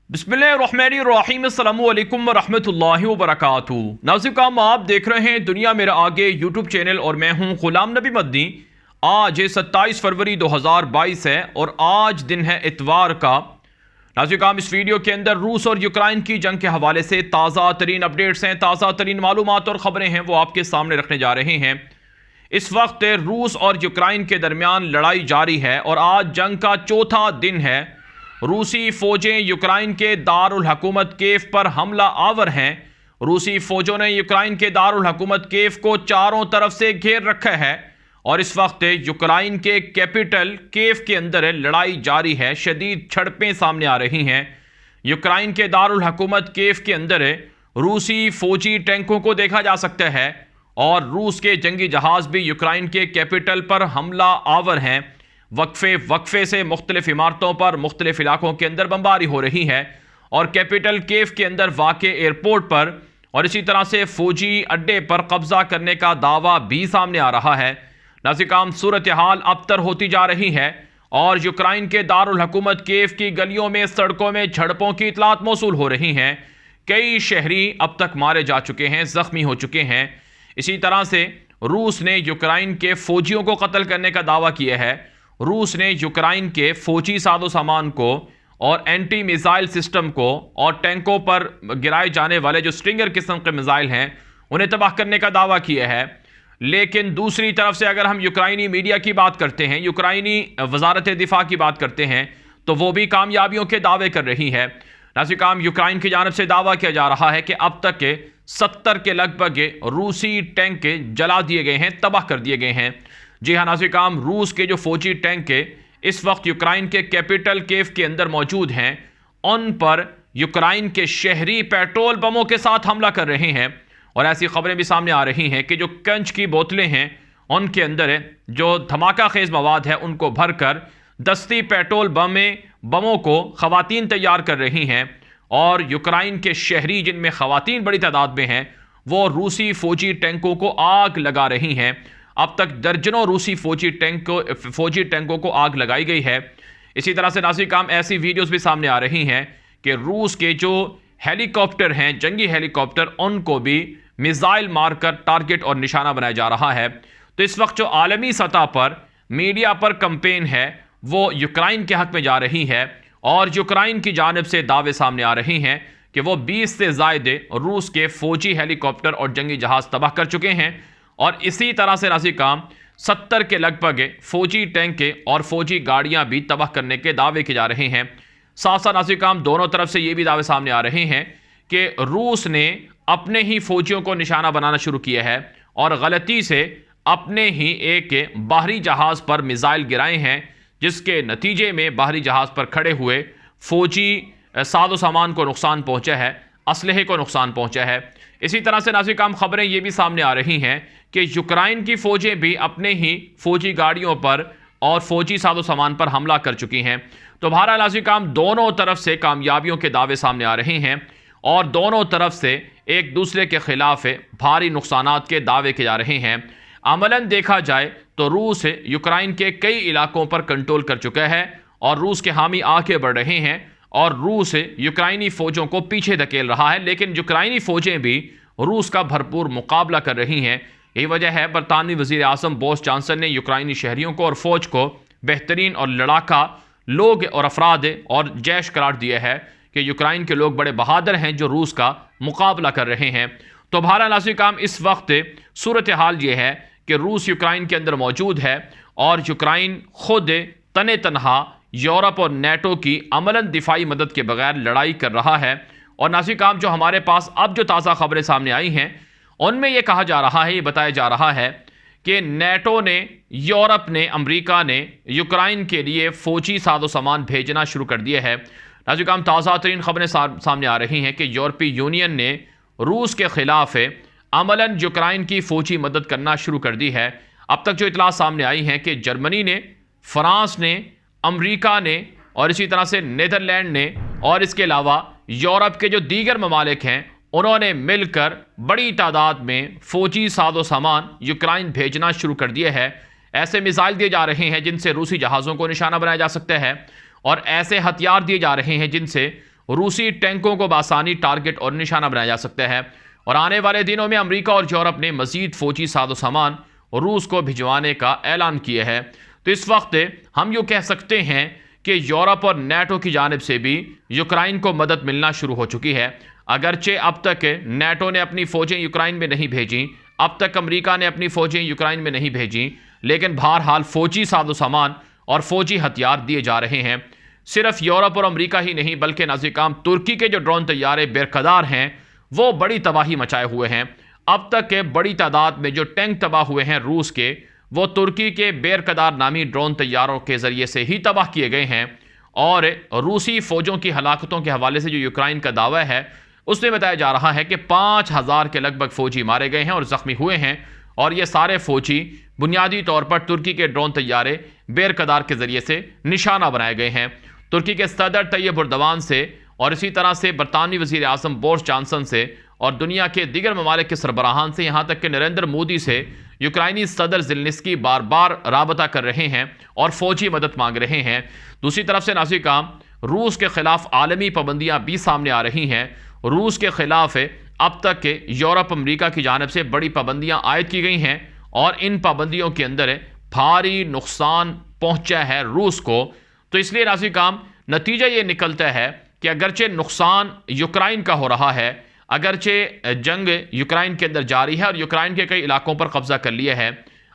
बिस्मिल्लाहिर्रहमानिर्रहीम अस्सलामु अलैकुम वरहमतुल्लाहि वबरकातुहू। नाज़रीन काम आप देख रहे हैं दुनिया मेरा आगे यूट्यूब चैनल और मैं हूं गुलाम नबी मदनी। आज 27 फरवरी 2022 है और आज दिन है इतवार का। नाज़रीन काम इस वीडियो के अंदर रूस और यूक्रेन की जंग के हवाले से ताज़ा तरीन अपडेट्स हैं, ताज़ा तरीन मालूमात और ख़बरें हैं वो आपके सामने रखने जा रहे हैं। इस वक्त रूस और यूक्रेन के दरमियान लड़ाई जारी है और आज जंग का चौथा दिन है। रूसी फौजें यूक्रेन के दारुल हुकूमत केव पर हमला आवर हैं। रूसी फौजों ने यूक्रेन के दारुल हुकूमत केव को चारों तरफ से घेर रखा है और इस वक्त यूक्रेन के कैपिटल केव के अंदर लड़ाई जारी है। शदीद झड़पें सामने आ रही हैं। यूक्रेन के दारुल हुकूमत केव के अंदर रूसी फौजी टैंकों को देखा जा सकता है और रूस के जंगी जहाज भी यूक्रेन के कैपिटल पर हमला आवर हैं। वक्फे से मुख्तलिफ इमारतों पर मुख्तलिफ इलाकों के अंदर बमबारी हो रही है और कैपिटल केव के अंदर वाक़ एयरपोर्ट पर और इसी तरह से फौजी अड्डे पर कब्जा करने का दावा भी सामने आ रहा है। नाज़रीन सूरत हाल अबतर होती जा रही है और यूक्रेन के दारुल हुकूमत केव की गलियों में सड़कों में झड़पों की इतलात मौसूल हो रही हैं। कई शहरी अब तक मारे जा चुके हैं, जख्मी हो चुके हैं। इसी तरह से रूस ने यूक्रेन के फौजियों को कत्ल करने का दावा किया है। रूस ने यूक्रेन के फौजी साजो सामान को और एंटी मिसाइल सिस्टम को और टैंकों पर गिराए जाने वाले जो स्ट्रिंगर किस्म के मिसाइल हैं उन्हें तबाह करने का दावा किया है। लेकिन दूसरी तरफ से अगर हम यूक्रेनी मीडिया की बात करते हैं, यूक्रेनी वजारत दिफा की बात करते हैं तो वो भी कामयाबियों के दावे कर रही है। नाज़रीन यूक्रेन की जानब से दावा किया जा रहा है कि अब तक के 70 के लगभग रूसी टैंक जला दिए गए हैं, तबाह कर दिए गए हैं। जी हाँ नाज़रीन, रूस के जो फौजी टैंक इस वक्त यूक्रेन के कैपिटल केव के अंदर मौजूद हैं, उन पर यूक्रेन के शहरी पेट्रोल बमों के साथ हमला कर रहे हैं और ऐसी खबरें भी सामने आ रही हैं कि जो कंच की बोतलें हैं उनके अंदर जो धमाका खेज मवाद है उनको भरकर दस्ती पेट्रोल बमों को ख़वातीन तैयार कर रही हैं और यूक्रेन के शहरी जिनमें ख़वातीन बड़ी तादाद में हैं वो रूसी फौजी टैंकों को आग लगा रही हैं। अब तक दर्जनों रूसी फौजी टैंकों को आग लगाई गई है। इसी तरह से नाज़रीन ऐसी वीडियोस भी सामने आ रही हैं कि रूस के जो हेलीकॉप्टर हैं, जंगी हेलीकॉप्टर, उनको भी मिसाइल मारकर टारगेट और निशाना बनाया जा रहा है। तो इस वक्त जो आलमी सतह पर मीडिया पर कैंपेन है वो यूक्रेन के हक में जा रही है और यूक्रेन की जानिब से दावे सामने आ रहे हैं कि वो 20 से ज़ायद रूस के फौजी हेलीकॉप्टर और जंगी जहाज़ तबाह कर चुके हैं और इसी तरह से नाज़रीन 70 के लगभग फौजी टैंक और फौजी गाड़ियां भी तबाह करने के दावे किए जा रहे हैं। साथ साथ नाज़रीन दोनों तरफ से ये भी दावे सामने आ रहे हैं कि रूस ने अपने ही फौजियों को निशाना बनाना शुरू किया है और गलती से अपने ही एक बाहरी जहाज़ पर मिसाइल गिराए हैं, जिसके नतीजे में बाहरी जहाज़ पर खड़े हुए फौजी साजो सामान को नुकसान पहुँचा है, असलहे को नुकसान पहुँचा है। इसी तरह से नाज़रीन खबरें ये भी सामने आ रही हैं कि यूक्रेन की फ़ौजें भी अपने ही फ़ौजी गाड़ियों पर और फ़ौजी साजो सामान पर हमला कर चुकी हैं। तो बहरहाल नाज़रीन दोनों तरफ से कामयाबियों के दावे सामने आ रहे हैं और दोनों तरफ से एक दूसरे के ख़िलाफ़ भारी नुकसानात के दावे किए जा रहे हैं। अमलन देखा जाए तो रूस यूक्रेन के कई इलाकों पर कंट्रोल कर चुका है और रूस के हामी आगे बढ़ रहे हैं और रूस यूक्रेनी फ़ौजों को पीछे धकेल रहा है। लेकिन यूक्रेनी फ़ौजें भी रूस का भरपूर मुकाबला कर रही हैं। यही वजह है बरतानवी वज़ीर आज़म बोरिस जॉनसन ने यूक्रेनी शहरियों को और फ़ौज को बेहतरीन और लड़ाका लोग और अफराद और जैश करार दिया है कि यूक्रेन के लोग बड़े बहादुर हैं जो रूस का मुकाबला कर रहे हैं। तो बहरहाल नाज़रीन इस वक्त सूरत हाल ये है कि रूस यूक्रेन के अंदर मौजूद है और यूक्रेन खुद तने तनहा यूरोप और नेटो की अमलन दिफाई मदद के बगैर लड़ाई कर रहा है। और नाज़रीन जो हमारे पास अब जो ताज़ा खबरें सामने आई हैं उनमें यह कहा जा रहा है, ये बताया जा रहा है कि नेटो ने, यूरोप ने, अमेरिका ने यूक्रेन के लिए फ़ौजी साजो सामान भेजना शुरू कर दिया है। नाज़रीन ताज़ा तरीन खबरें सामने आ रही हैं कि यूरोपीय यूनियन ने रूस के ख़िलाफ़ अमलन यूक्रेन की फ़ौजी मदद करना शुरू कर दी है। अब तक जो इतला सामने आई हैं कि जर्मनी ने, फ्रांस ने, अमेरिका ने और इसी तरह से नीदरलैंड ने और इसके अलावा यूरोप के जो दीगर ममालिक हैं उन्होंने मिलकर बड़ी तादाद में फ़ौजी साजो सामान यूक्रेन भेजना शुरू कर दिया है। ऐसे मिसाइल दिए जा रहे हैं जिनसे रूसी जहाज़ों को निशाना बनाया जा सकता है और ऐसे हथियार दिए जा रहे हैं जिनसे रूसी टैंकों को बासानी टारगेट और निशाना बनाया जा सकता है। और आने वाले दिनों में अमेरिका और यूरोप ने मजीद फौजी साजो सामान रूस को भिजवाने का ऐलान किया है। तो इस वक्त हम यूँ कह सकते हैं कि यूरोप और नेटो की जानिब से भी यूक्रेन को मदद मिलना शुरू हो चुकी है। अगरचे अब तक नेटो ने अपनी फ़ौजें यूक्रेन में नहीं भेजी, अब तक अमेरिका ने अपनी फ़ौजें यूक्रेन में नहीं भेजी, लेकिन बहरहाल फ़ौजी साजो सामान और फ़ौजी हथियार दिए जा रहे हैं। सिर्फ यूरोप और अमेरिका ही नहीं बल्कि नाज़िकाम तुर्की के जो ड्रोन तैयारे बेरकदार हैं वो बड़ी तबाही मचाए हुए हैं। अब तक के बड़ी तादाद में जो टैंक तबाह हुए हैं रूस के, वो तुर्की के बेरकदार नामी ड्रोन तैयारों के ज़रिए से ही तबाह किए गए हैं। और रूसी फ़ौजों की हलाकतों के हवाले से जो यूक्रेन का दावा है उसमें बताया जा रहा है कि 5000 के लगभग फ़ौजी मारे गए हैं और ज़ख्मी हुए हैं। और ये सारे फ़ौजी बुनियादी तौर पर तुर्की के ड्रोन तैयारे बेरकदार के ज़रिए से निशाना बनाए गए हैं। तुर्की के सदर तैयब एर्दोगान से और इसी तरह से बरतानवी वज़ीर आज़म बोरिस जॉनसन से और दुनिया के दीगर ममालिक के सरबराहान से, यहाँ तक कि नरेंद्र मोदी से यूक्राइनी सदर ज़ेलेंस्की बार बार राबता कर रहे हैं और फ़ौजी मदद मांग रहे हैं। दूसरी तरफ से नाज़िकाम रूस के ख़िलाफ़ आलमी पाबंदियाँ भी सामने आ रही हैं। रूस के ख़िलाफ़ अब तक के यूरोप अमेरिका की जानिब से बड़ी पाबंदियाँ आयद की गई हैं और इन पाबंदियों के अंदर भारी नुकसान पहुँचा है रूस को। तो इसलिए नाज़िकाम नतीजा ये निकलता है कि अगरचे नुकसान यूक्रेन का हो रहा है, अगरचे जंग यूक्रेन के अंदर जारी है और यूक्रेन के कई इलाकों पर कब्जा कर लिया है,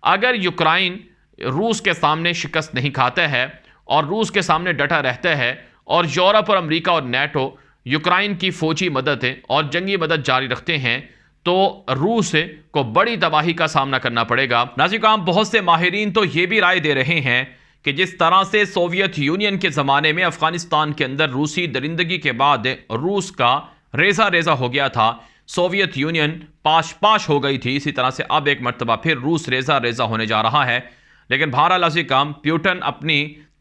अगर यूक्रेन रूस के सामने शिकस्त नहीं खाता है और रूस के सामने डटा रहता है और यूरोप और अमेरिका और नेटो यूक्रेन की फ़ौजी मदद और जंगी मदद जारी रखते हैं तो रूस को बड़ी तबाही का सामना करना पड़ेगा। नाज़िकाम बहुत से माहिरीन तो ये भी राय दे रहे हैं कि जिस तरह से सोवियत यूनियन के ज़माने में अफ़गानिस्तान के अंदर रूसी दरिंदगी के बाद रूस का रेजा रेजा हो गया था, सोवियत यूनियन पाश पाश हो गई थी, इसी तरह से अब एक मरतबा फिर रूस रेजा रेजा होने जा रहा है। लेकिन बहरहाल नाज़िकाम प्यूटन अपनी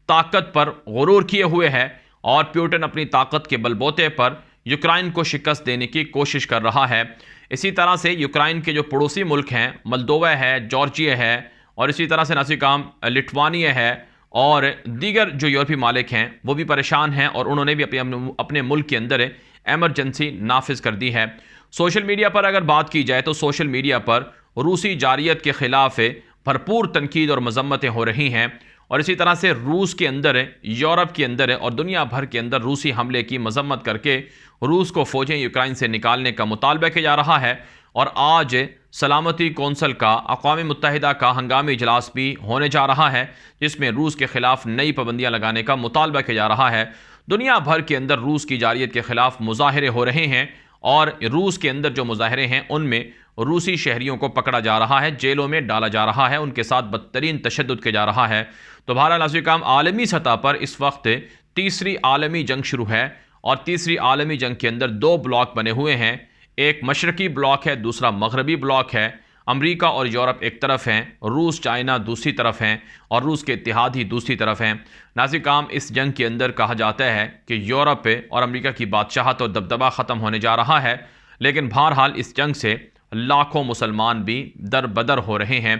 ताकत पर गुरूर किए हुए है और प्यूटन अपनी ताकत के बलबूते पर यूक्रेन को शिकस्त देने की कोशिश कर रहा है। इसी तरह से यूक्रेन के जो पड़ोसी मुल्क हैं, मोल्दोवा है, जॉर्जिया है और इसी तरह से नाज़िकाम लिथुआनिया है और दीगर जो यूरोपीय मालिक हैं वो भी परेशान हैं और उन्होंने भी अपने मुल्क के अंदर एमरजेंसी नाफिज कर दी है। सोशल मीडिया पर अगर बात की जाए तो सोशल मीडिया पर रूसी जारियत के ख़िलाफ़ भरपूर तनकीद और मजम्मतें हो रही हैं और इसी तरह से रूस के अंदर, यूरोप के अंदर और दुनिया भर के अंदर रूसी हमले की मजम्मत करके रूस को फ़ौजें यूक्रेन से निकालने का मुतालबा किया जा रहा है। और आज सलामती कौंसल का अक़वाम मुत्तहिदा का हंगामी इजलास भी होने जा रहा है जिसमें रूस के ख़िलाफ़ नई पाबंदियाँ लगाने का मुतालबा किया जा रहा है। दुनिया भर के अंदर रूस की जारियत के ख़िलाफ़ मुज़ाहरे हो रहे हैं और रूस के अंदर जो मुज़ाहरे हैं उनमें रूसी शहरियों को पकड़ा जा रहा है, जेलों में डाला जा रहा है, उनके साथ बदतरीन तशद्दुद किया जा रहा है। तो बहरहाल नाज़िकाम आलमी सतह पर इस वक्त तीसरी आलमी जंग शुरू है और तीसरी आलमी जंग के अंदर दो ब्लॉक बने हुए हैं, एक मशरकी ब्लॉक है, दूसरा मगरबी ब्लॉक है। अमेरिका और यूरोप एक तरफ हैं, रूस चाइना दूसरी तरफ हैं और रूस के इत्तेहादी दूसरी तरफ हैं। नाज़िकाम इस जंग के अंदर कहा जाता है कि यूरोप और अमेरिका की बादशाहत और दबदबा ख़त्म होने जा रहा है, लेकिन बहरहाल इस जंग से लाखों मुसलमान भी दर बदर हो रहे हैं।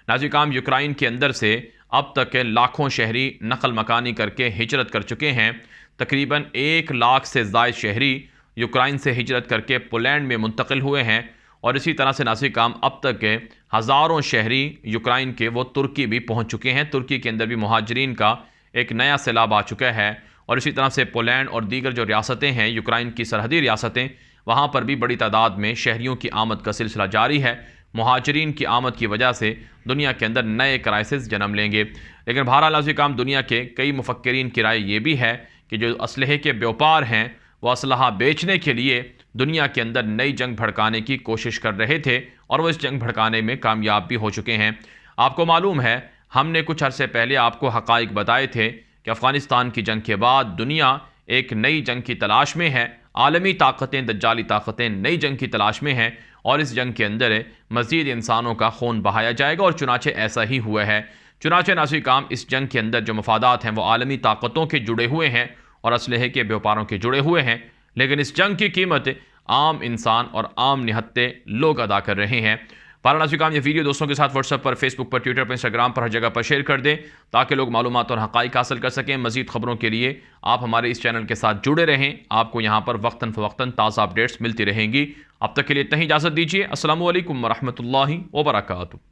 नाज़िकाम यूक्रेन के अंदर से अब तक लाखों शहरी नकल मकानी करके हिजरत कर चुके हैं। तकरीबन 1 लाख से ज़ायद शहरी यूक्रेन से हिजरत करके पोलैंड में मुंतकिल हुए हैं और इसी तरह से नाज़िकाम अब तक के हज़ारों शहरी यूक्रेन के वो तुर्की भी पहुंच चुके हैं। तुर्की के अंदर भी मुहाजिरीन का एक नया सैलाब आ चुका है और इसी तरह से पोलैंड और दीगर जो रियासतें हैं यूक्रेन की सरहदी रियासतें, वहाँ पर भी बड़ी तादाद में शहरियों की आमद का सिलसिला जारी है। मुहाजिरीन की आमद की वजह से दुनिया के अंदर नए क्राइसिस जन्म लेंगे। लेकिन बहरहाल नाज़िकाम दुनिया के कई मुफक्किरीन की राय ये भी है कि जो असलहे के व्यापार हैं वो असलहा बेचने के लिए दुनिया के अंदर नई जंग भड़काने की कोशिश कर रहे थे और वो इस जंग भड़काने में कामयाब भी हो चुके हैं। आपको मालूम है हमने कुछ अरसे पहले आपको हक़ाइक़ बताए थे कि अफ़गानिस्तान की जंग के बाद दुनिया एक नई जंग की तलाश में है। आलमी ताकतें, दज्जाली ताकतें नई जंग की तलाश में हैं और इस जंग के अंदर मज़ीद इंसानों का खून बहाया जाएगा और चुनाचे ऐसा ही हुआ है। चुनाचे नाज़िकाम इस जंग के अंदर जो मफादात हैं वो आलमी ताकतों के जुड़े हुए हैं और असलहे के व्यापारों के जुड़े हुए हैं, लेकिन इस जंग की कीमत आम इंसान और आम निहत्ते लोग अदा कर रहे हैं। नाज़रीन, ये वीडियो दोस्तों के साथ व्हाट्सएप पर, फेसबुक पर, ट्विटर पर, इंस्टाग्राम पर, हर जगह पर शेयर कर दें ताकि लोग मालूमात और हक़ाइक़ हासिल कर सकें। मज़ीद खबरों के लिए आप हमारे इस चैनल के साथ जुड़े रहें, आपको यहाँ पर वक्तन फ़वक्तन ताज़ा अपडेट्स मिलती रहेंगी। अब तक के लिए इतना ही इजाज़त दीजिए। अस्सलामु अलैकुम व रहमतुल्लाहि व बरकातुहू।